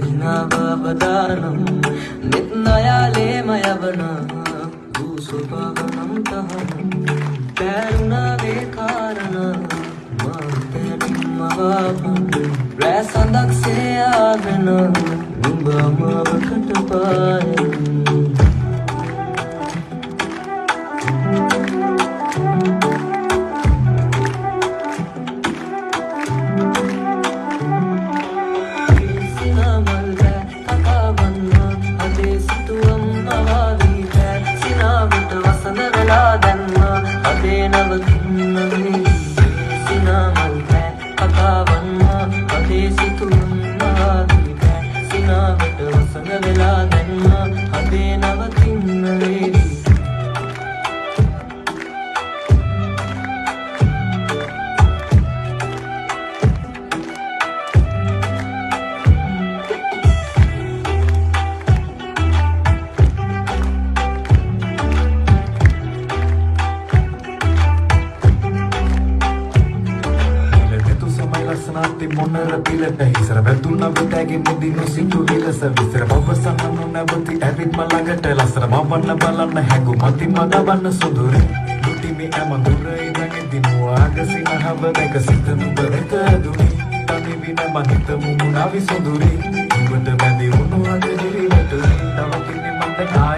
හිනාවවදානම් නෙත් නයාලේම යවන දුසුපවනම් තහනම් පැරුණාවේ කාරණ මාතැටින්ම වාපන් රෑ සඳක්සේ ආවෙන නුඹ මාවකට පායන මොනර පිලට හිසර වැදුන විතැගෙන දිනු සිටු විලස විසර බවසන්න නොනැවති ඇවිත් මළඟට ලස්සන මවන්න බලන්න හැඟු මති මදවන්න සුදුරේ දුටිමි ඇමඳුර ඉඳගෙන දිනුවා ආගසින හව දැක සිත නුඹ දැක දුනි තනි වින මහිත මුමුණා විසුදුරේ උඹට බැඳි වුණු අද දිරිවට තව කිනි මන්ද කාය